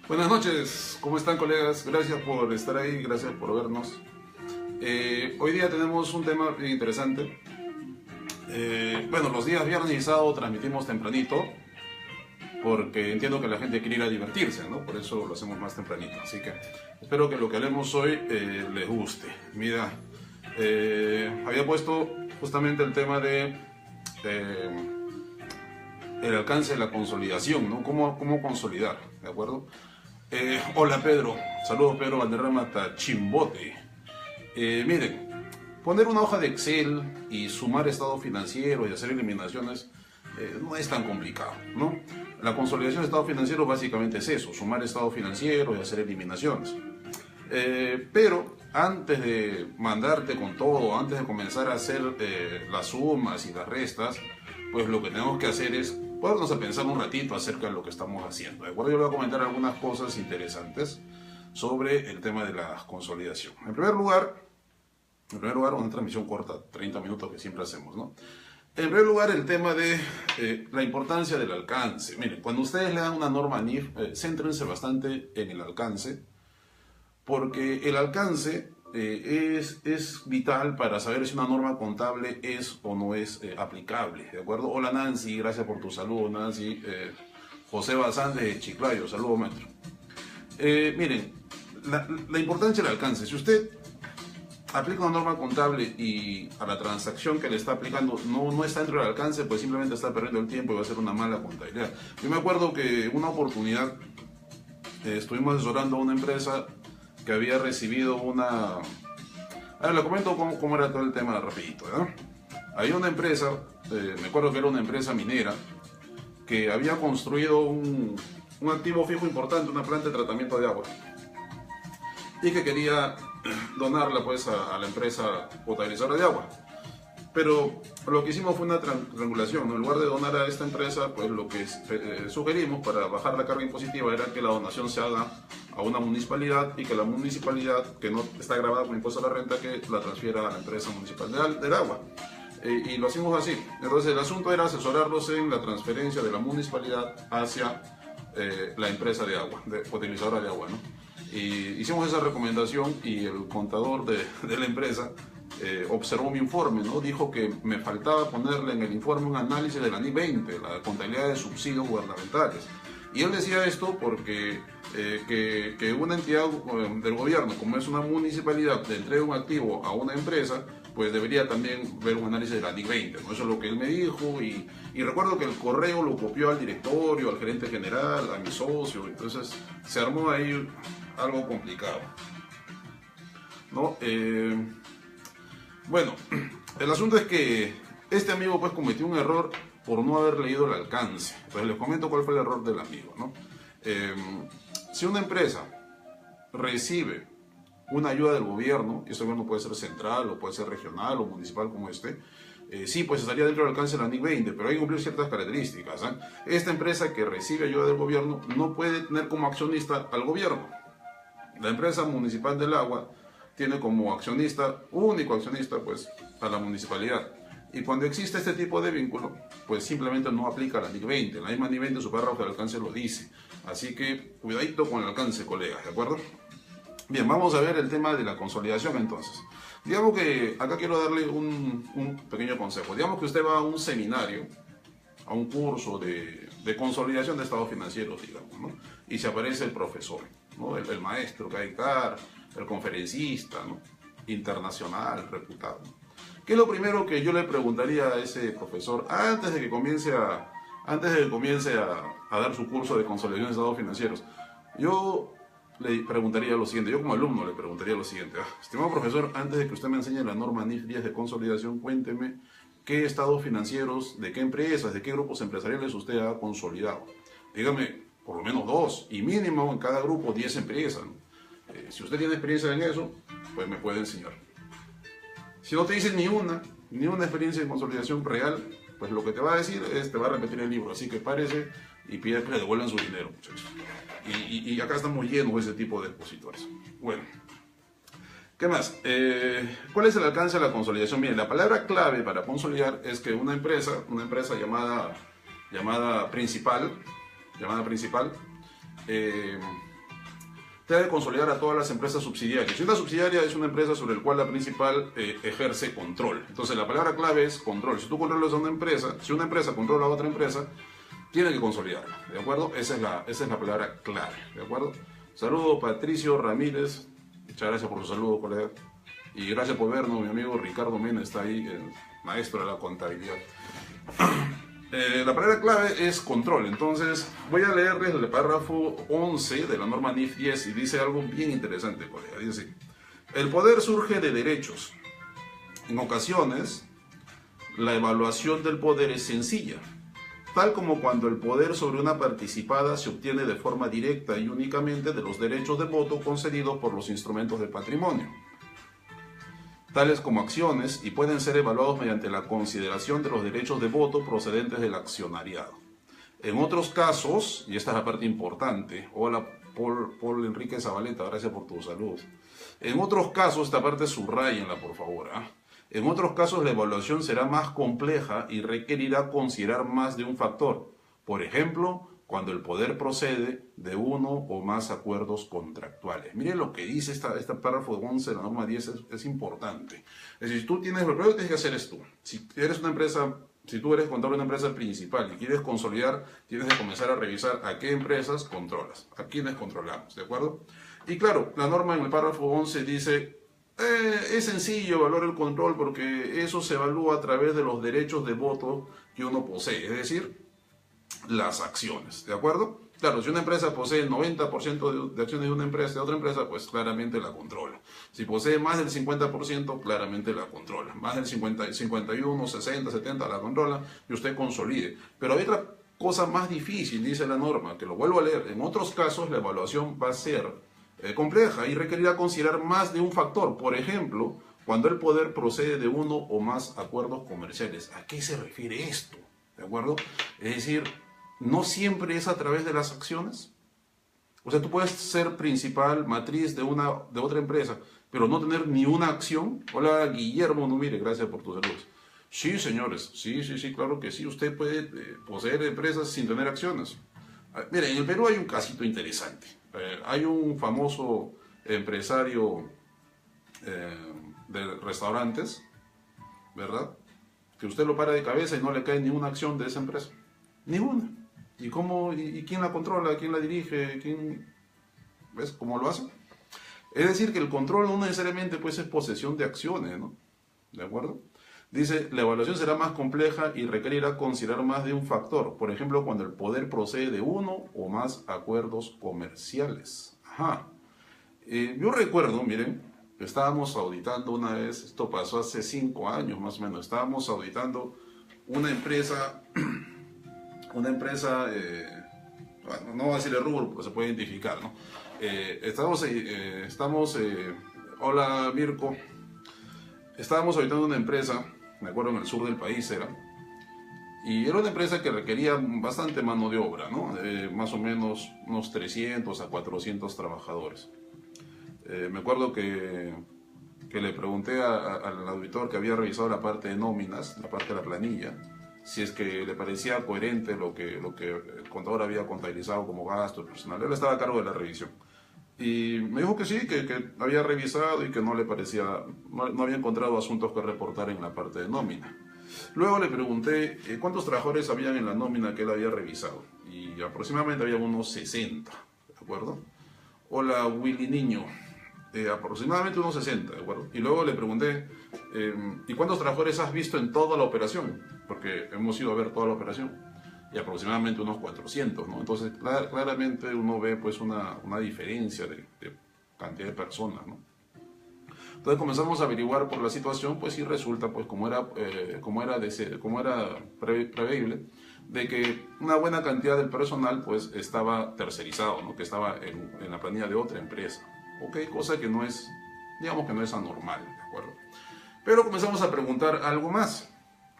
Buenas noches, ¿cómo están, colegas? Gracias por estar ahí, gracias por vernos. Hoy día tenemos un tema bien interesante. Bueno, los días viernes y sábado transmitimos tempranito porque entiendo que la gente quiere ir a divertirse, ¿no? Por eso lo hacemos más tempranito. Así que espero que lo que hablemos hoy les guste. Mira, había puesto justamente el tema de el alcance de la consolidación, ¿no? ¿Cómo consolidar? ¿De acuerdo? Hola Pedro, saludos Pedro Valderrama Chimbote. Miren, poner una hoja de Excel y sumar estado financiero y hacer eliminaciones no es tan complicado, ¿no? La consolidación de estado financiero básicamente es eso, sumar estado financiero y hacer eliminaciones. Pero antes de mandarte con todo, antes de comenzar a hacer las sumas y las restas, pues lo que tenemos que hacer es ponernos a pensar un ratito acerca de lo que estamos haciendo. ¿De acuerdo? Yo les voy a comentar algunas cosas interesantes sobre el tema de la consolidación. En primer lugar, una transmisión corta, 30 minutos que siempre hacemos, ¿no? En primer lugar, el tema de la importancia del alcance. Miren, cuando ustedes le dan una norma NIF, céntrense bastante en el alcance, porque el alcance es vital para saber si una norma contable es o no es aplicable, ¿de acuerdo? Hola Nancy, gracias por tu saludo, Nancy. José Bazán de Chiclayo, saludo maestro. Miren, la importancia del alcance. Si usted aplica una norma contable y a la transacción que le está aplicando no está dentro del alcance, pues simplemente está perdiendo el tiempo y va a ser una mala contabilidad. Yo me acuerdo que una oportunidad estuvimos asesorando a una empresa que había recibido una... A ver, le comento cómo era todo el tema rapidito, ¿no? Había una empresa, me acuerdo que era una empresa minera, que había construido un activo fijo importante, una planta de tratamiento de agua, y que quería donarla pues a la empresa potabilizadora de agua. Pero lo que hicimos fue una triangulación, ¿no? En lugar de donar a esta empresa, pues lo que sugerimos para bajar la carga impositiva era que la donación se haga a una municipalidad y que la municipalidad, que no está grabada con impuesto a la renta, que la transfiera a la empresa municipal del agua. Y lo hicimos así. Entonces el asunto era asesorarlos en la transferencia de la municipalidad hacia la empresa de agua, potabilizadora de agua, ¿no? Y hicimos esa recomendación y el contador de la empresa observó mi informe, ¿no? Dijo que me faltaba ponerle en el informe un análisis de la NIF 20, la contabilidad de subsidios gubernamentales. Y él decía esto porque que una entidad del gobierno, como es una municipalidad, le entregue un activo a una empresa, pues debería también ver un análisis de la NIF 20, ¿no? Eso es lo que él me dijo y recuerdo que el correo lo copió al directorio, al gerente general, a mi socio, entonces se armó ahí algo complicado, ¿no? Bueno, el asunto es que este amigo pues cometió un error por no haber leído el alcance. Entonces les comento cuál fue el error del amigo, ¿no? Si una empresa recibe una ayuda del gobierno, y ese gobierno puede ser central o puede ser regional o municipal como este, sí, pues estaría dentro del alcance de la NIF 20, pero hay que cumplir ciertas características, ¿eh? Esta empresa que recibe ayuda del gobierno no puede tener como accionista al gobierno. La empresa municipal del agua tiene como accionista, único accionista, pues, a la municipalidad. Y cuando existe este tipo de vínculo, pues simplemente no aplica la NIF 20. La misma NIF 20 su párrafo de alcance lo dice. Así que cuidadito con el alcance, colegas, ¿de acuerdo? Bien, vamos a ver el tema de la consolidación entonces. Digamos que acá quiero darle un pequeño consejo. Digamos que usted va a un seminario, a un curso de consolidación de estados financieros, digamos, ¿no? Y se aparece el profesor, ¿no? El maestro que hay que dar, el conferencista, ¿no? Internacional, reputado. ¿Qué es lo primero que yo le preguntaría a ese profesor antes de que comience a dar su curso de consolidación de estados financieros? Yo le preguntaría lo siguiente, yo como alumno le preguntaría lo siguiente: estimado profesor, antes de que usted me enseñe la norma NIF 10 de consolidación, cuénteme qué estados financieros, de qué empresas, de qué grupos empresariales usted ha consolidado. Dígame por lo menos 2 y mínimo en cada grupo 10 empresas, ¿no? Si usted tiene experiencia en eso, pues me puede enseñar. Si no te dice ni una experiencia de consolidación real, pues lo que te va a decir es, te va a repetir el libro. Así que párese y pida que le devuelvan su dinero, muchachos. Y acá estamos llenos de ese tipo de expositores. Bueno, ¿qué más? ¿Cuál es el alcance de la consolidación? Miren, la palabra clave para consolidar es que una empresa llamada principal, debe consolidar a todas las empresas subsidiarias. Y una subsidiaria es una empresa sobre la cual la principal ejerce control. Entonces la palabra clave es control. Si tú controlas a una empresa, si una empresa controla a otra empresa, tiene que consolidarla, ¿de acuerdo? Esa es la palabra clave, ¿de acuerdo? Saludo Patricio Ramírez, muchas gracias por su saludo, colega. Y gracias por vernos, mi amigo Ricardo Mena está ahí, el maestro de la contabilidad. La palabra clave es control. Entonces voy a leerles el párrafo 11 de la norma NIF 10 y dice algo bien interesante, colega. Dice, el poder surge de derechos. En ocasiones, la evaluación del poder es sencilla, tal como cuando el poder sobre una participada se obtiene de forma directa y únicamente de los derechos de voto concedidos por los instrumentos de patrimonio, tales como acciones, y pueden ser evaluados mediante la consideración de los derechos de voto procedentes del accionariado. En otros casos, y esta es la parte importante, hola Paul Enrique Zabaleta, gracias por tus saludos. En otros casos, esta parte subrayenla por favor, ¿eh? En otros casos la evaluación será más compleja y requerirá considerar más de un factor. Por ejemplo, cuando el poder procede de uno o más acuerdos contractuales. Miren lo que dice este párrafo 11 de la norma 10, es importante. Es decir, lo primero que tienes que hacer es tú. Si eres una empresa, si tú eres contador de una empresa principal y quieres consolidar, tienes que comenzar a revisar a qué empresas controlas, a quiénes controlamos, ¿de acuerdo? Y claro, la norma en el párrafo 11 dice, es sencillo evaluar el control porque eso se evalúa a través de los derechos de voto que uno posee, es decir, las acciones, ¿de acuerdo? Claro, si una empresa posee el 90% de acciones de otra empresa, pues claramente la controla. Si posee más del 50%, claramente la controla. Más del 50, 51, 60, 70 la controla y usted consolide. Pero hay otra cosa más difícil, dice la norma, que lo vuelvo a leer. En otros casos la evaluación va a ser compleja y requerirá considerar más de un factor. Por ejemplo, cuando el poder procede de uno o más acuerdos comerciales. ¿A qué se refiere esto? ¿De acuerdo? Es decir, no siempre es a través de las acciones. O sea, tú puedes ser principal, matriz de otra empresa, pero no tener ni una acción. Hola, Guillermo, no mire, gracias por tus saludos. Sí, señores, sí, claro que sí. Usted puede poseer empresas sin tener acciones. Mira, en el Perú hay un casito interesante. Hay un famoso empresario de restaurantes, ¿verdad? Que usted lo para de cabeza y no le cae ni una acción de esa empresa. Ni una. ¿Y cómo? ¿Y quién la controla? ¿Quién la dirige? ¿Ves cómo lo hace? Es decir, que el control no necesariamente pues, es posesión de acciones, ¿no? ¿De acuerdo? Dice, la evaluación será más compleja y requerirá considerar más de un factor. Por ejemplo, cuando el poder procede de uno o más acuerdos comerciales. Ajá. Yo recuerdo, miren, estábamos auditando una vez, esto pasó hace 5 años más o menos, estábamos auditando una empresa, bueno, no voy a decirle rubro porque se puede identificar, ¿no? Hola Mirko, estábamos auditando una empresa, me acuerdo en el sur del país y era una empresa que requería bastante mano de obra, ¿no? Más o menos unos 300 a 400 trabajadores. Me acuerdo que le pregunté al auditor que había revisado la parte de nóminas, la parte de la planilla, si es que le parecía coherente lo que el contador había contabilizado como gasto personal. Él estaba a cargo de la revisión. Y me dijo que sí, que había revisado y que no le parecía, no había encontrado asuntos que reportar en la parte de nómina. Luego le pregunté cuántos trabajadores habían en la nómina que él había revisado. Y aproximadamente había unos 60, ¿de acuerdo? Hola Willy Niño. Aproximadamente unos 60, ¿de acuerdo? Y luego le pregunté, ¿y cuántos trabajadores has visto en toda la operación? Porque hemos ido a ver toda la operación. Y aproximadamente unos 400, ¿no? Entonces, claramente uno ve pues una diferencia de cantidad de personas, ¿no? Entonces comenzamos a averiguar por la situación, pues y resulta, pues como era previble, de que una buena cantidad del personal, pues estaba tercerizado, ¿no? Que estaba en la planilla de otra empresa. ¿ok? Cosa que no es, digamos que no es anormal, ¿de acuerdo? Pero comenzamos a preguntar algo más.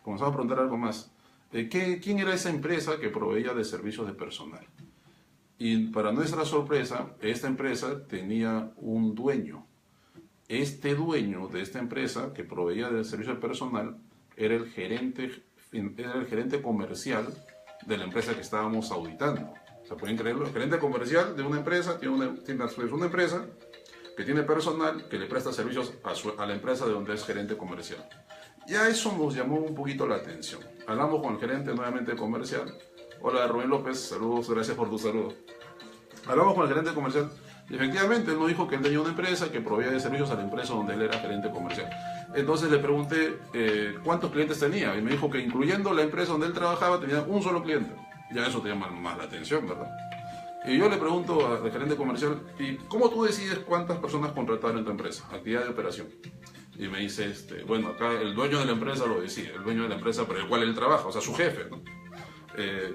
Comenzamos a preguntar algo más. ¿Quién era esa empresa que proveía de servicios de personal? Y para nuestra sorpresa, esta empresa tenía un dueño. Este dueño de esta empresa que proveía de servicio de personal era el gerente comercial de la empresa que estábamos auditando. ¿Se pueden creerlo? El gerente comercial de una empresa tiene una empresa que tiene personal que le presta servicios a la empresa de donde es gerente comercial. Ya eso nos llamó un poquito la atención. Hablamos con el gerente nuevamente comercial. Hola, Rubén López, saludos, gracias por tu saludo. Hablamos con el gerente comercial y efectivamente él nos dijo que él tenía una empresa que proveía de servicios a la empresa donde él era gerente comercial. Entonces le pregunté cuántos clientes tenía y me dijo que incluyendo la empresa donde él trabajaba tenía un solo cliente. Ya eso te llama más la atención, ¿verdad? Y yo le pregunto al gerente comercial, ¿y cómo tú decides cuántas personas contratar en tu empresa? Actividad de operación. Y me dice, bueno, acá el dueño de la empresa lo decide, el dueño de la empresa por el cual él trabaja, o sea, su jefe, ¿no?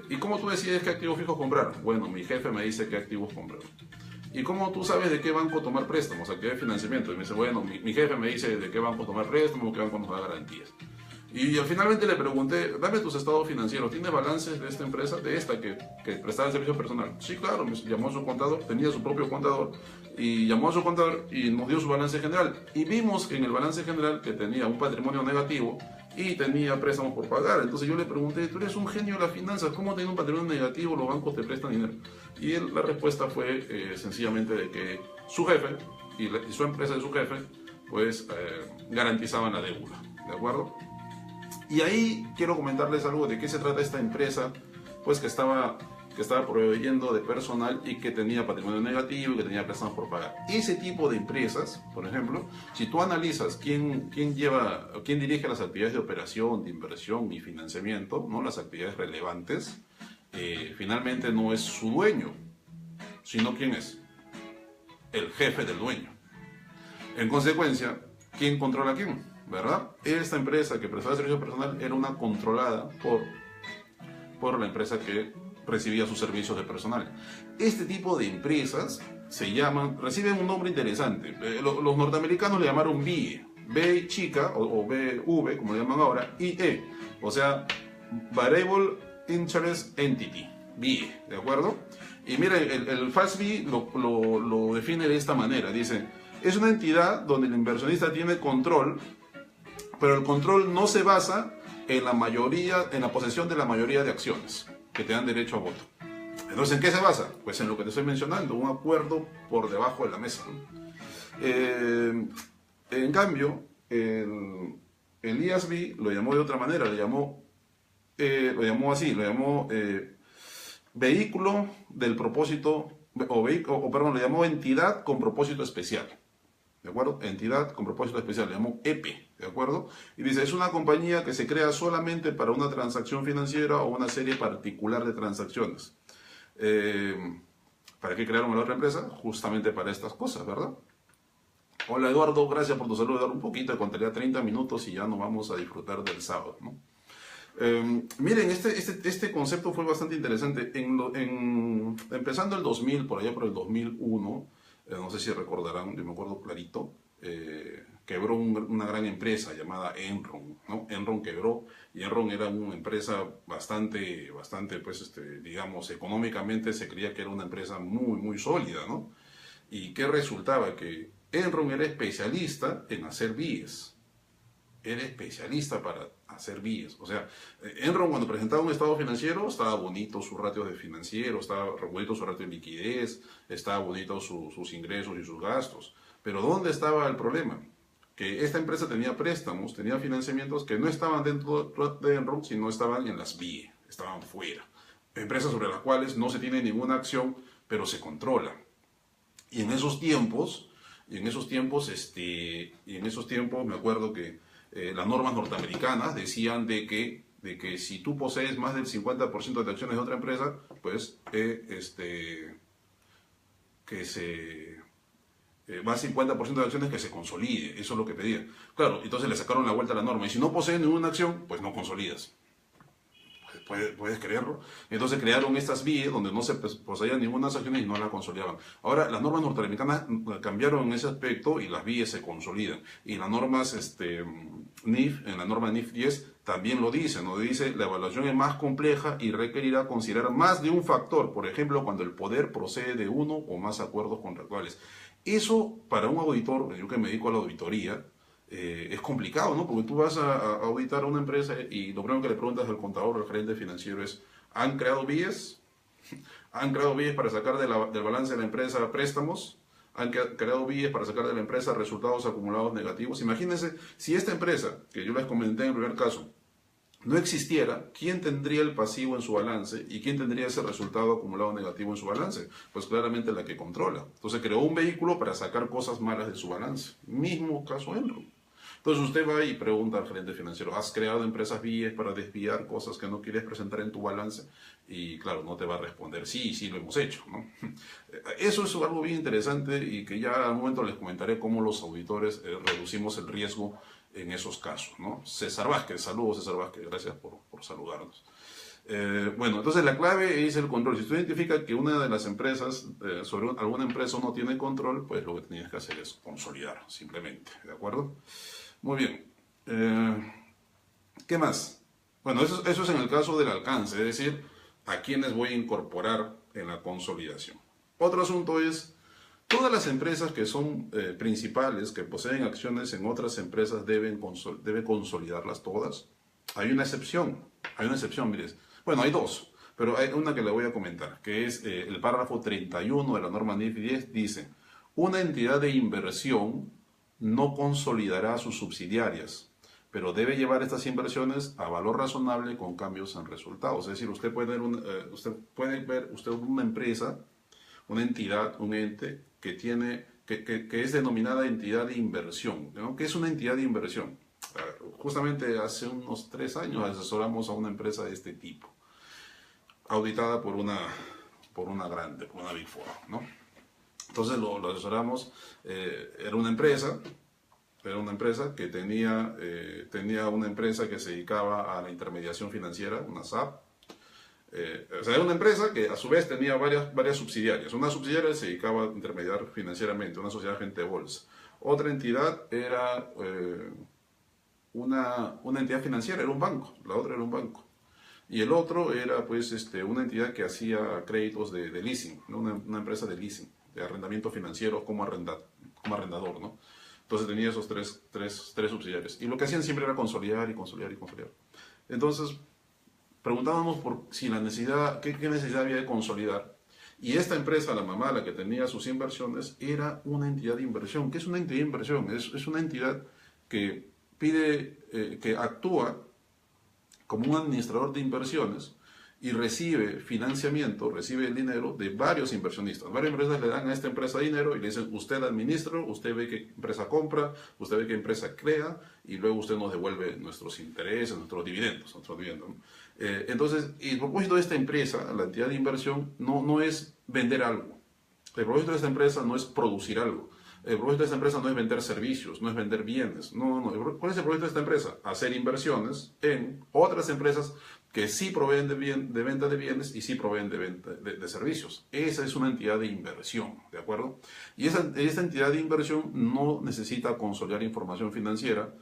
¿Y cómo tú decides qué activos fijos comprar? Bueno, mi jefe me dice qué activos comprar. ¿Y cómo tú sabes de qué banco tomar préstamos, actividad de financiamiento? Y me dice, bueno, mi jefe me dice de qué banco tomar préstamos, qué banco nos da garantías. Y finalmente le pregunté, dame tus estados financieros, ¿tienes balances de esta empresa, de esta que prestaba el servicio personal? Sí, claro, me llamó a su contador, tenía su propio contador, y llamó a su contador y nos dio su balance general. Y vimos que en el balance general que tenía un patrimonio negativo y tenía préstamos por pagar. Entonces yo le pregunté, tú eres un genio de las finanzas, ¿cómo teniendo un patrimonio negativo los bancos te prestan dinero? Y la respuesta fue sencillamente de que su jefe y su empresa de su jefe pues garantizaban la deuda, ¿de acuerdo? Y ahí quiero comentarles algo de qué se trata esta empresa, pues que estaba proveyendo de personal y que tenía patrimonio negativo y que tenía préstamos por pagar. Ese tipo de empresas, por ejemplo, si tú analizas quién dirige las actividades de operación, de inversión y financiamiento, ¿no? Las actividades relevantes, finalmente no es su dueño, sino quién es, el jefe del dueño. En consecuencia, ¿quién controla a quién? ¿Verdad? Esta empresa que prestaba servicio personal era una controlada por la empresa que recibía sus servicios de personal. Este tipo de empresas reciben un nombre interesante. Los norteamericanos le llamaron BIE, B chica o BV, como le llaman ahora, IE, o sea, Variable Interest Entity, BIE, ¿de acuerdo? Y mira, el FASB lo define de esta manera, dice, es una entidad donde el inversionista tiene control, pero el control no se basa en la posesión de la mayoría de acciones que te dan derecho a voto. Entonces, ¿en qué se basa? Pues en lo que te estoy mencionando, un acuerdo por debajo de la mesa. En cambio, el IASB lo llamó de otra manera, lo llamó vehículo del propósito, lo llamó entidad con propósito especial. ¿De acuerdo? Entidad con propósito especial, le llamó EPE, ¿de acuerdo? Y dice, es una compañía que se crea solamente para una transacción financiera o una serie particular de transacciones. ¿Para qué crearon la otra empresa? Justamente para estas cosas, ¿verdad? Hola Eduardo, gracias por tu saludo, Eduardo. Un poquito, contaría 30 minutos y ya nos vamos a disfrutar del sábado, ¿no? Miren, este concepto fue bastante interesante. Empezando el 2000, por allá por el 2001, no sé si recordarán, yo me acuerdo clarito, quebró una gran empresa llamada Enron, ¿no? Enron quebró y Enron era una empresa bastante, pues, digamos, económicamente se creía que era una empresa muy, muy sólida, ¿no? ¿Y qué resultaba? Que Enron era especialista en hacer BIES. Era especialista para hacer BIES. O sea, Enron cuando presentaba un estado financiero, estaba bonito su ratio de financiero, estaba bonito su ratio de liquidez, estaba bonito sus ingresos y sus gastos. Pero ¿dónde estaba el problema? Que esta empresa tenía préstamos, tenía financiamientos que no estaban dentro de Enron, sino estaban en las BIE, estaban fuera. Empresas sobre las cuales no se tiene ninguna acción, pero se controla. Y en esos tiempos me acuerdo que las normas norteamericanas decían de que si tú posees más del 50% de acciones de otra empresa, pues más 50% de acciones que se consolide. Eso es lo que pedía. Claro, entonces le sacaron la vuelta a la norma. Y si no posees ninguna acción, pues no consolidas. Puedes creerlo. Entonces crearon estas vías donde no se poseían ninguna acciones y no la consolidaban. Ahora, las normas norteamericanas cambiaron en ese aspecto y las vías se consolidan. Y las normas NIF, en la norma NIF 10, también lo dice, ¿no? Dice, la evaluación es más compleja y requerirá considerar más de un factor, por ejemplo, cuando el poder procede de uno o más acuerdos contractuales. Eso, para un auditor, yo que me dedico a la auditoría, es complicado, ¿no? Porque tú vas a auditar a una empresa y lo primero que le preguntas al contador o al gerente financiero es, ¿han creado vías? ¿Han creado vías para sacar del balance de la empresa préstamos? ¿Han creado vías para sacar de la empresa resultados acumulados negativos? Imagínense, si esta empresa, que yo les comenté en el primer caso, no existiera, ¿quién tendría el pasivo en su balance y quién tendría ese resultado acumulado negativo en su balance? Pues claramente la que controla. Entonces creó un vehículo para sacar cosas malas de su balance. Mismo caso Enron. Entonces usted va y pregunta al gerente financiero, ¿has creado empresas vías para desviar cosas que no quieres presentar en tu balance? Y claro, no te va a responder, sí, sí lo hemos hecho, ¿no? Eso es algo bien interesante y que ya al momento les comentaré cómo los auditores reducimos el riesgo en esos casos, ¿no? César Vázquez, saludos César Vázquez, gracias por saludarnos. Bueno, entonces la clave es el control. Si usted identifica que una de las empresas, sobre alguna empresa no tiene control, pues lo que tienes que hacer es consolidar, simplemente, ¿de acuerdo? Muy bien. ¿Qué más? Bueno, eso es en el caso del alcance, es decir, a quiénes voy a incorporar en la consolidación. Otro asunto es, todas las empresas que son principales, que poseen acciones en otras empresas, debe consolidarlas todas. Hay una excepción, mires. Bueno, hay dos, pero hay una que le voy a comentar, que es el párrafo 31 de la norma NIF 10, dice, una entidad de inversión no consolidará sus subsidiarias, pero debe llevar estas inversiones a valor razonable con cambios en resultados. Es decir, usted puede ver una empresa, una entidad, un ente que es denominada entidad de inversión, ¿no? ¿Qué es una entidad de inversión? Justamente hace unos 3 años asesoramos a una empresa de este tipo, auditada por una Big Four, ¿no? Entonces lo asesoramos, era una empresa que tenía una empresa que se dedicaba a la intermediación financiera, una SAP. O sea, era una empresa que a su vez tenía varias subsidiarias. Una subsidiaria se dedicaba a intermediar financieramente, una sociedad agente de bolsa. Otra entidad era una entidad financiera, era un banco, la otra era un banco. Y el otro era pues una entidad que hacía créditos de leasing, ¿no? Una empresa de leasing, de arrendamiento financiero como arrendador, ¿no? Entonces tenía esos tres subsidiarios. Y lo que hacían siempre era consolidar y consolidar y consolidar. Entonces preguntábamos por si la necesidad, qué necesidad había de consolidar. Y esta empresa, la mamá, la que tenía sus inversiones, era una entidad de inversión. ¿Qué es una entidad de inversión? Es una entidad que que actúa como un administrador de inversiones y recibe financiamiento, recibe el dinero de varios inversionistas. Varias empresas le dan a esta empresa dinero y le dicen, usted administra, usted ve qué empresa compra, usted ve qué empresa crea y luego usted nos devuelve nuestros intereses, nuestros dividendos. ¿No? Entonces, el propósito de esta empresa, la entidad de inversión, no es vender algo. El propósito de esta empresa no es producir algo. El propósito de esta empresa no es vender servicios, no es vender bienes. No. ¿Cuál es el propósito de esta empresa? Hacer inversiones en otras empresas que sí proveen de venta de bienes y sí proveen de venta de servicios. Esa es una entidad de inversión, ¿de acuerdo? Y esta entidad de inversión no necesita consolidar información financiera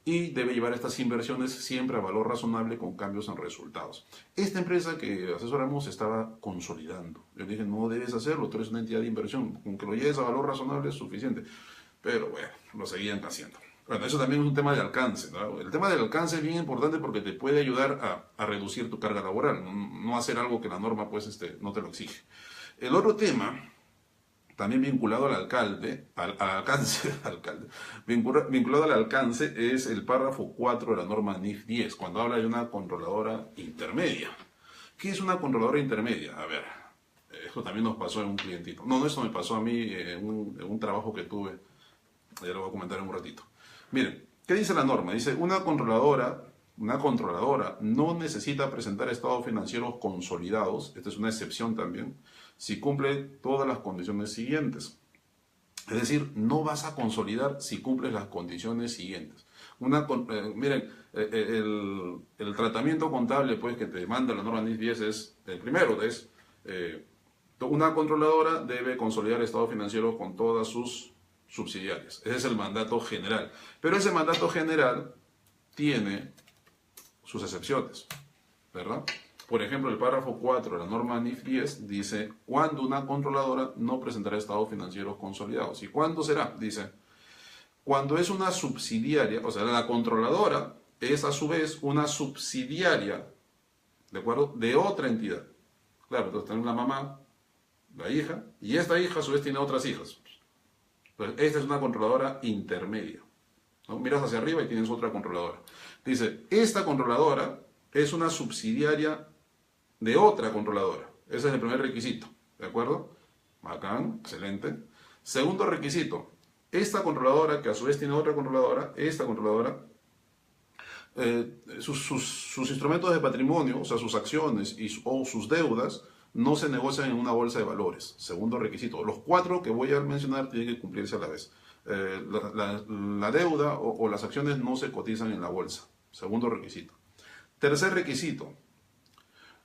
y debe llevar estas inversiones siempre a valor razonable con cambios en resultados. Esta empresa que asesoramos estaba consolidando. Yo dije, no debes hacerlo, tú eres una entidad de inversión, con que lo lleves a valor razonable es suficiente. Pero bueno, lo seguían haciendo. Bueno, eso también es un tema de alcance, ¿no? El tema del alcance es bien importante porque te puede ayudar a reducir tu carga laboral, no hacer algo que la norma pues, no te lo exige. El otro tema, también vinculado al vinculado al alcance, es el párrafo 4 de la norma NIF 10, cuando habla de una controladora intermedia. ¿Qué es una controladora intermedia? A ver, esto también nos pasó en un clientito. No, esto me pasó a mí en un trabajo que tuve, ya lo voy a comentar en un ratito. Miren, ¿qué dice la norma? Dice, una controladora no necesita presentar estados financieros consolidados, esta es una excepción también, si cumple todas las condiciones siguientes. Es decir, no vas a consolidar si cumples las condiciones siguientes. Miren, el tratamiento contable pues, que te manda la norma NIF 10 es, el primero es, una controladora debe consolidar el estado financiero con todas sus subsidiarias. Ese es el mandato general. Pero ese mandato general tiene sus excepciones, ¿verdad? Por ejemplo, el párrafo 4 de la norma NIF 10 dice cuándo una controladora no presentará estados financieros consolidados. ¿Y cuándo será? Dice, cuando es una subsidiaria, o sea, la controladora es a su vez una subsidiaria, ¿de acuerdo?, de otra entidad. Claro, entonces tenemos la mamá, la hija, y esta hija a su vez tiene otras hijas. Entonces, esta es una controladora intermedia, ¿no? Miras hacia arriba y tienes otra controladora. Dice, esta controladora es una subsidiaria de otra controladora. Ese es el primer requisito, ¿de acuerdo? Bacán, excelente. Segundo requisito, esta controladora, que a su vez tiene otra controladora, esta controladora, sus instrumentos de patrimonio, o sea, sus acciones o sus deudas, no se negocian en una bolsa de valores. Segundo requisito. Los 4 que voy a mencionar tienen que cumplirse a la vez. La deuda o las acciones no se cotizan en la bolsa. Segundo requisito. Tercer requisito.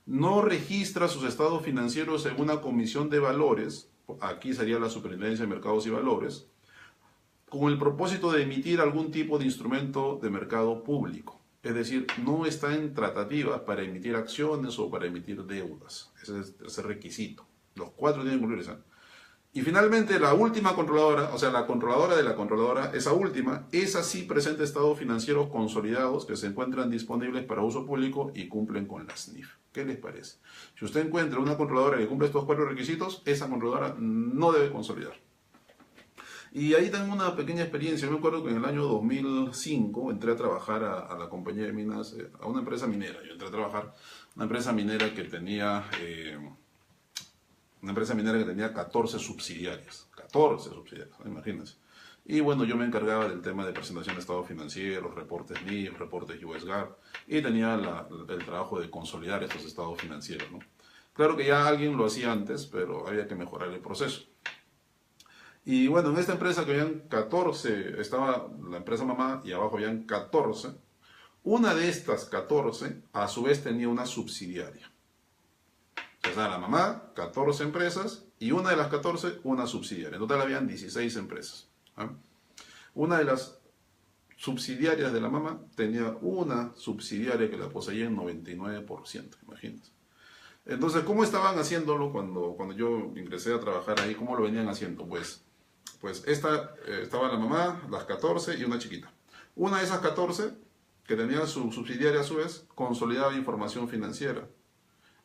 No registra sus estados financieros en una comisión de valores, aquí sería la Superintendencia de Mercados y Valores, con el propósito de emitir algún tipo de instrumento de mercado público. Es decir, no está en tratativas para emitir acciones o para emitir deudas. Ese es el tercer requisito. Los 4 tienen que cumplirse. Y finalmente, la última controladora, o sea, la controladora de la controladora, esa sí presenta estados financieros consolidados que se encuentran disponibles para uso público y cumplen con las NIF. ¿Qué les parece? Si usted encuentra una controladora que cumple estos 4 requisitos, esa controladora no debe consolidar. Y ahí tengo una pequeña experiencia. Yo me acuerdo que en el año 2005 entré a trabajar a la compañía de minas, a una empresa minera. Yo entré a trabajar a una empresa minera que tenía 14 subsidiarias. 14 subsidiarias, imagínense. Y bueno, yo me encargaba del tema de presentación de estados financieros, reportes NIF, reportes US GAAP, y tenía el trabajo de consolidar estos estados financieros, ¿no? Claro que ya alguien lo hacía antes, pero había que mejorar el proceso. Y bueno, en esta empresa que habían 14, estaba la empresa mamá y abajo habían 14. Una de estas 14 a su vez tenía una subsidiaria. O sea, la mamá, 14 empresas y una de las 14, una subsidiaria. En total habían 16 empresas. ¿Ah? Una de las subsidiarias de la mamá tenía una subsidiaria que la poseía en 99%, imagínense. Entonces, ¿cómo estaban haciéndolo cuando yo ingresé a trabajar ahí? ¿Cómo lo venían haciendo? Pues estaba la mamá, las 14 y una chiquita. Una de esas 14, que tenía su subsidiaria a su vez, consolidaba información financiera.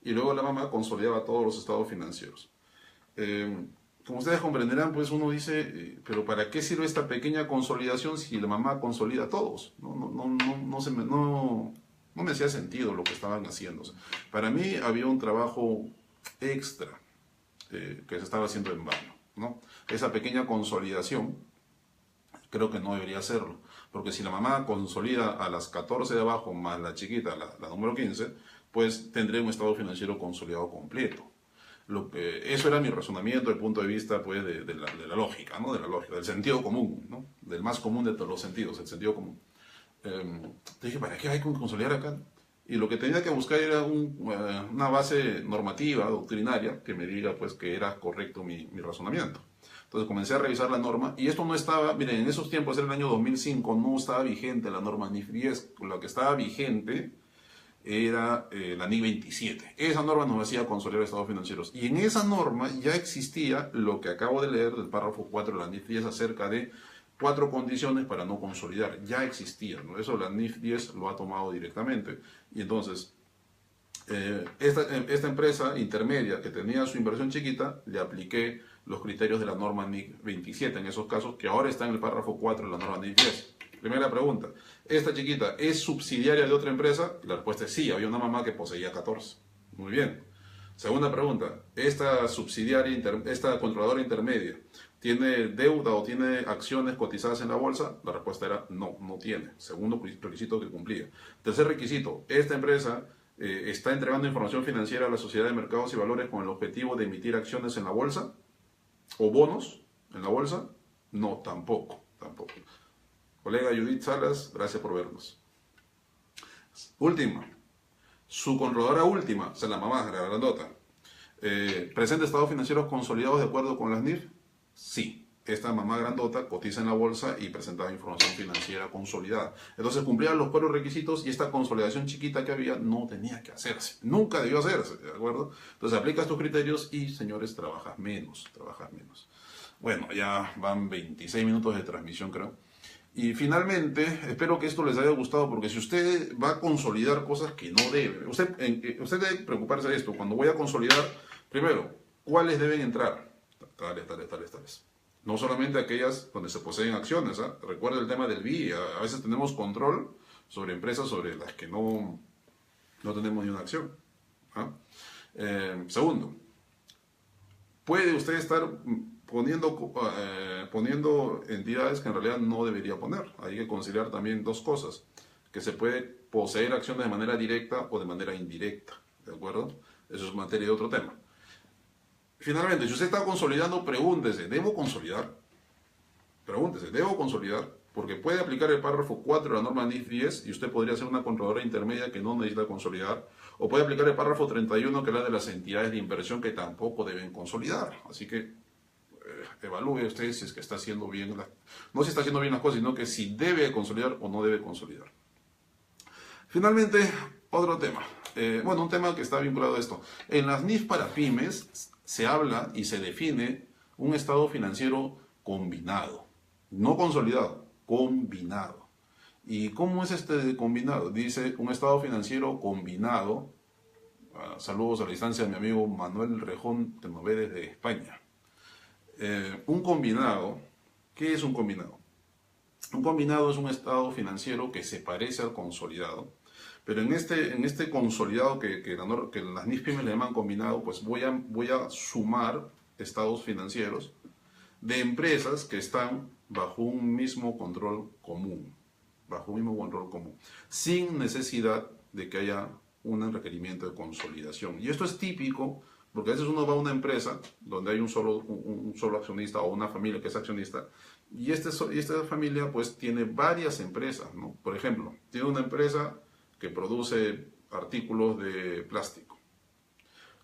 Y luego la mamá consolidaba todos los estados financieros. Como ustedes comprenderán, pues uno dice, pero ¿para qué sirve esta pequeña consolidación si la mamá consolida a todos? No me hacía sentido lo que estaban haciendo. O sea, para mí había un trabajo extra que se estaba haciendo en vano, ¿no? Esa pequeña consolidación creo que no debería hacerlo, porque si la mamá consolida a las 14 de abajo más la chiquita, la número 15, pues tendré un estado financiero consolidado completo. Eso era mi razonamiento desde el punto de vista pues, de la lógica, ¿no? De la lógica, del sentido común, ¿no? Del más común de todos los sentidos, el sentido común. Dije, ¿para qué hay que consolidar acá? Y lo que tenía que buscar era una base normativa, doctrinaria, que me diga pues, que era correcto mi razonamiento. Entonces comencé a revisar la norma y esto no estaba, miren, en esos tiempos, en el año 2005, no estaba vigente la norma NIF 10. Lo que estaba vigente era la NIF 27. Esa norma nos hacía consolidar estados financieros. Y en esa norma ya existía lo que acabo de leer del párrafo 4 de la NIF 10 acerca de 4 condiciones para no consolidar. Ya existía, ¿no? Eso la NIF 10 lo ha tomado directamente. Y entonces, esta empresa intermedia que tenía su inversión chiquita, le apliqué los criterios de la norma NIF 27 en esos casos, que ahora está en el párrafo 4 de la norma NIF 10. Primera pregunta, ¿esta chiquita es subsidiaria de otra empresa? La respuesta es sí, había una mamá que poseía 14. Muy bien. Segunda pregunta, ¿esta controladora intermedia tiene deuda o tiene acciones cotizadas en la bolsa? La respuesta era no, no tiene. Segundo requisito que cumplía. Tercer requisito, ¿esta empresa está entregando información financiera a la Sociedad de Mercados y Valores con el objetivo de emitir acciones en la bolsa o bonos en la bolsa? No, tampoco, tampoco. Colega Judith Salas, gracias por vernos. Última, su controladora última, o sea, la mamá, la grandota. ¿Presenta estados financieros consolidados de acuerdo con las NIF? Sí. Esta mamá grandota cotiza en la bolsa y presentaba información financiera consolidada. Entonces cumplían los cuatro requisitos y esta consolidación chiquita que había no tenía que hacerse. Nunca debió hacerse, ¿de acuerdo? Entonces aplicas tus criterios y, señores, trabajas menos, trabajas menos. Bueno, ya van 26 minutos de transmisión, creo. Y finalmente, espero que esto les haya gustado, porque si usted va a consolidar cosas que no debe, usted debe preocuparse de esto. Cuando voy a consolidar, primero, ¿cuáles deben entrar? Tales. No solamente aquellas donde se poseen acciones. Recuerda el tema del BI. A veces tenemos control sobre empresas sobre las que no tenemos ni una acción. Segundo, puede usted estar poniendo entidades que en realidad no debería poner. Hay que considerar también dos cosas: que se puede poseer acciones de manera directa o de manera indirecta, ¿de acuerdo? Eso es materia de otro tema. Finalmente, si usted está consolidando, pregúntese, ¿debo consolidar? Pregúntese, ¿debo consolidar? Porque puede aplicar el párrafo 4 de la norma NIF 10 y usted podría ser una controladora intermedia que no necesita consolidar. O puede aplicar el párrafo 31 que habla de las entidades de inversión que tampoco deben consolidar. Así que evalúe usted si es que está haciendo bien, no si está haciendo bien las cosas, sino que si debe consolidar o no debe consolidar. Finalmente, otro tema. Bueno, un tema que está vinculado a esto. En las NIF para pymes se habla y se define un estado financiero combinado. No consolidado, combinado. ¿Y cómo es este combinado? Dice un estado financiero combinado. Saludos a la distancia de mi amigo Manuel Rejón, que nos ve desde España. Un combinado, ¿qué es un combinado? Un combinado es un estado financiero que se parece al consolidado, pero en este consolidado que las NIF pymes le llaman combinado, pues voy a sumar estados financieros de empresas que están bajo un mismo control común, sin necesidad de que haya un requerimiento de consolidación. Y esto es típico porque a veces uno va a una empresa donde hay un solo accionista o una familia que es accionista, y esta familia pues tiene varias empresas, ¿no? Por ejemplo, tiene una empresa que produce artículos de plástico.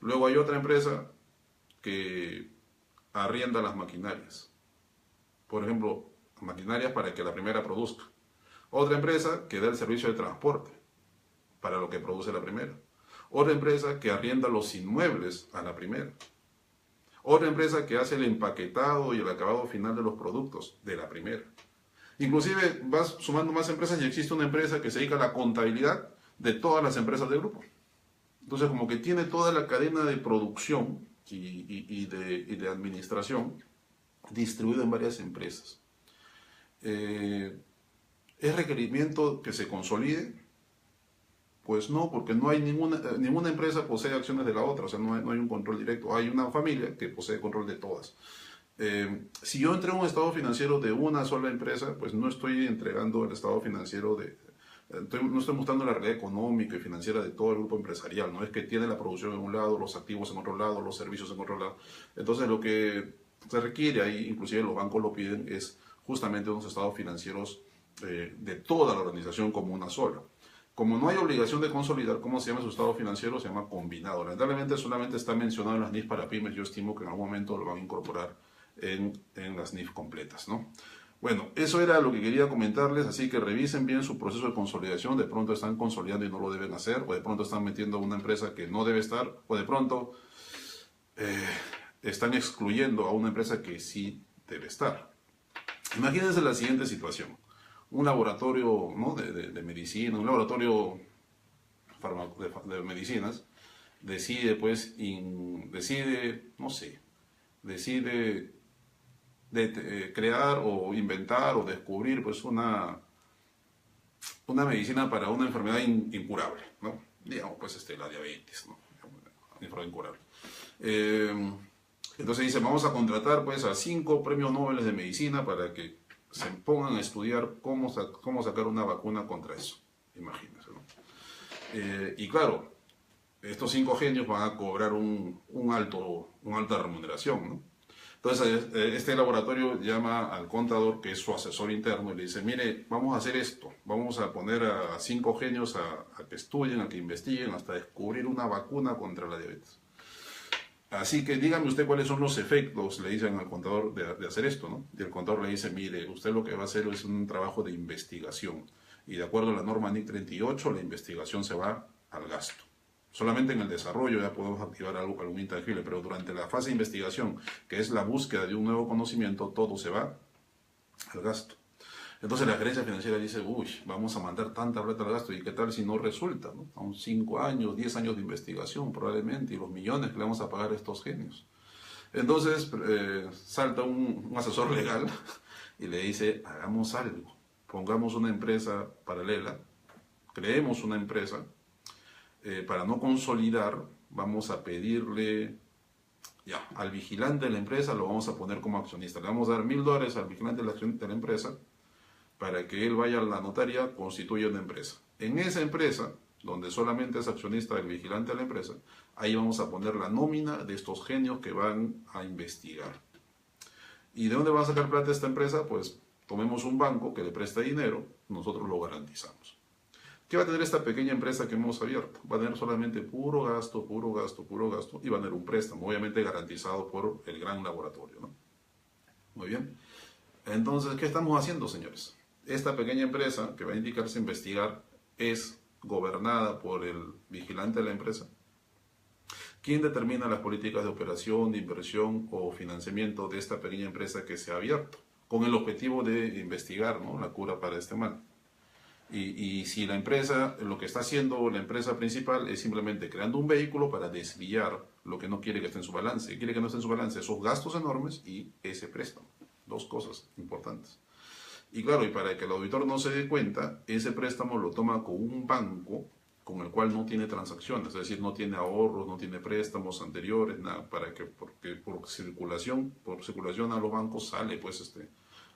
Luego hay otra empresa que arrienda las maquinarias. Por ejemplo, maquinarias para que la primera produzca. Otra empresa que da el servicio de transporte para lo que produce la primera. Otra empresa que arrienda los inmuebles a la primera. Otra empresa que hace el empaquetado y el acabado final de los productos de la primera. Inclusive vas sumando más empresas y existe una empresa que se dedica a la contabilidad de todas las empresas del grupo. Entonces como que tiene toda la cadena de producción y de administración distribuida en varias empresas. ¿Es requerimiento que se consolide? Pues no, porque no hay ninguna empresa posee acciones de la otra, o sea, no hay un control directo. Hay una familia que posee control de todas. Si yo entrego un estado financiero de una sola empresa, pues no estoy entregando el estado financiero no estoy mostrando la realidad económica y financiera de todo el grupo empresarial. No es que tiene la producción en un lado, los activos en otro lado, los servicios en otro lado. Entonces lo que se requiere ahí, inclusive los bancos lo piden, es justamente unos estados financieros de toda la organización como una sola. Como no hay obligación de consolidar, ¿cómo se llama su estado financiero? Se llama combinado. Lamentablemente solamente está mencionado en las NIF para pymes. Yo estimo que en algún momento lo van a incorporar en las NIF completas, ¿no? Bueno, eso era lo que quería comentarles, así que revisen bien su proceso de consolidación. De pronto están consolidando y no lo deben hacer, o de pronto están metiendo una empresa que no debe estar, o de pronto están excluyendo a una empresa que sí debe estar. Imagínense la siguiente situación. Un laboratorio, ¿no?, de medicina, un laboratorio de medicinas, decide crear o inventar o descubrir pues una medicina para una enfermedad incurable, ¿no? Digamos pues la diabetes, ¿no? Una enfermedad incurable. Entonces dice, vamos a contratar pues a 5 premios Nobel de medicina para que se pongan a estudiar cómo sacar una vacuna contra eso. Imagínense, ¿no? Y claro, estos 5 genios van a cobrar una alta remuneración, ¿no? Entonces, este laboratorio llama al contador, que es su asesor interno, y le dice, mire, vamos a hacer esto, vamos a poner a 5 genios a que estudien, a que investiguen, hasta descubrir una vacuna contra la diabetes. Así que dígame usted cuáles son los efectos, le dicen al contador, de hacer esto, ¿no? Y el contador le dice, mire, usted lo que va a hacer es un trabajo de investigación. Y de acuerdo a la norma NIC 38, la investigación se va al gasto. Solamente en el desarrollo ya podemos activar algún intangible, pero durante la fase de investigación, que es la búsqueda de un nuevo conocimiento, todo se va al gasto. Entonces la gerencia financiera dice, uy, vamos a mandar tanta plata al gasto, ¿y qué tal si no resulta? ¿No? Son 5 años, 10 años de investigación probablemente, y los millones que le vamos a pagar a estos genios. Entonces salta un asesor legal y le dice, hagamos algo, pongamos una empresa paralela, creemos una empresa, para no consolidar, vamos a pedirle ya, al vigilante de la empresa, lo vamos a poner como accionista. Le vamos a dar $1000 al vigilante de la empresa para que él vaya a la notaría, constituya una empresa. En esa empresa, donde solamente es accionista el vigilante de la empresa, ahí vamos a poner la nómina de estos genios que van a investigar. ¿Y de dónde va a sacar plata esta empresa? Pues tomemos un banco que le presta dinero, nosotros lo garantizamos. ¿Qué va a tener esta pequeña empresa que hemos abierto? Va a tener solamente puro gasto, puro gasto, puro gasto, y va a tener un préstamo, obviamente garantizado por el gran laboratorio, ¿no? Muy bien. Entonces, ¿qué estamos haciendo, señores? Esta pequeña empresa que va a indicarse investigar es gobernada por el vigilante de la empresa. ¿Quién determina las políticas de operación, de inversión o financiamiento de esta pequeña empresa que se ha abierto? Con el objetivo de investigar, ¿no?, la cura para este mal. Y si la empresa, lo que está haciendo la empresa principal es simplemente creando un vehículo para desviar lo que no quiere que esté en su balance. Quiere que no esté en su balance esos gastos enormes y ese préstamo. Dos cosas importantes. Y claro, y para que el auditor no se dé cuenta, ese préstamo lo toma con un banco con el cual no tiene transacciones, es decir, no tiene ahorros, no tiene préstamos anteriores, nada, porque por circulación a los bancos sale pues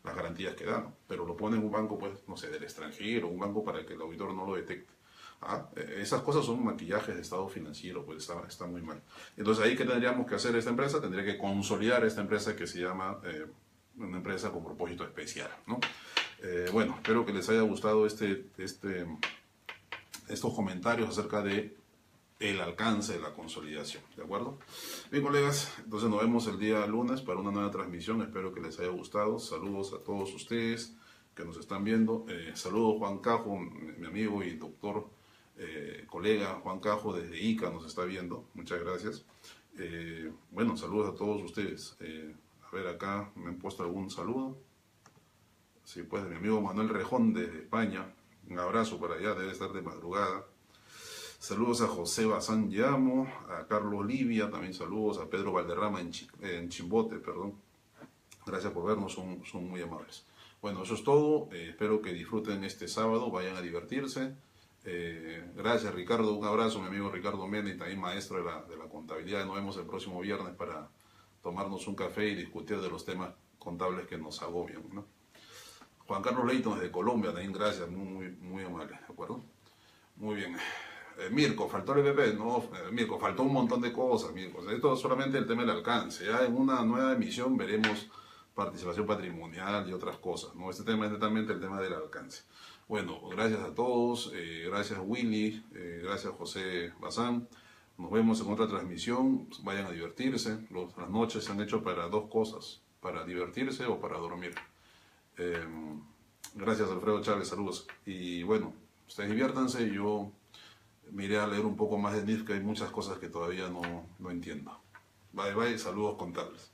las garantías que dan, pero lo pone en un banco, pues, no sé, del extranjero, un banco para que el auditor no lo detecte. Esas cosas son maquillajes de estado financiero, pues está muy mal. Entonces ahí, ¿qué tendríamos que hacer esta empresa? Tendría que consolidar esta empresa que se llama una empresa con propósito especial, ¿no? Bueno, espero que les haya gustado estos comentarios acerca de el alcance de la consolidación, ¿de acuerdo? Bien, colegas, entonces nos vemos el día lunes para una nueva transmisión. Espero que les haya gustado. Saludos a todos ustedes que nos están viendo. Saludos Juan Cajo, mi amigo y doctor, colega Juan Cajo desde Ica nos está viendo. Muchas gracias. Bueno, saludos a todos ustedes. A ver, acá me han puesto algún saludo. Sí, pues de mi amigo Manuel Rejón desde España. Un abrazo para allá, debe estar de madrugada. Saludos a José Bazán Llamo, a Carlos Livia, también saludos a Pedro Valderrama en Chimbote, perdón. Gracias por vernos, son muy amables. Bueno, eso es todo. Espero que disfruten este sábado, vayan a divertirse. Gracias, Ricardo, un abrazo, mi amigo Ricardo Mena, y también maestro de la contabilidad. Nos vemos el próximo viernes para tomarnos un café y discutir de los temas contables que nos agobian, ¿no? Juan Carlos Leighton desde Colombia, también gracias, muy amable, ¿de acuerdo? Muy bien. Mirko, faltó el EPP, no, Mirko, faltó un montón de cosas, Mirko. Esto es solamente el tema del alcance. Ya en una nueva emisión veremos participación patrimonial y otras cosas, ¿no? Este tema es netamente el tema del alcance. Bueno, gracias a todos, gracias Willy, gracias José Bazán. Nos vemos en otra transmisión. Vayan a divertirse. Las noches se han hecho para dos cosas, para divertirse o para dormir. Gracias Alfredo Chávez, saludos. Y bueno, ustedes diviértanse. Yo me iré a leer un poco más de NIF, que hay muchas cosas que todavía no entiendo. Bye bye, saludos contables.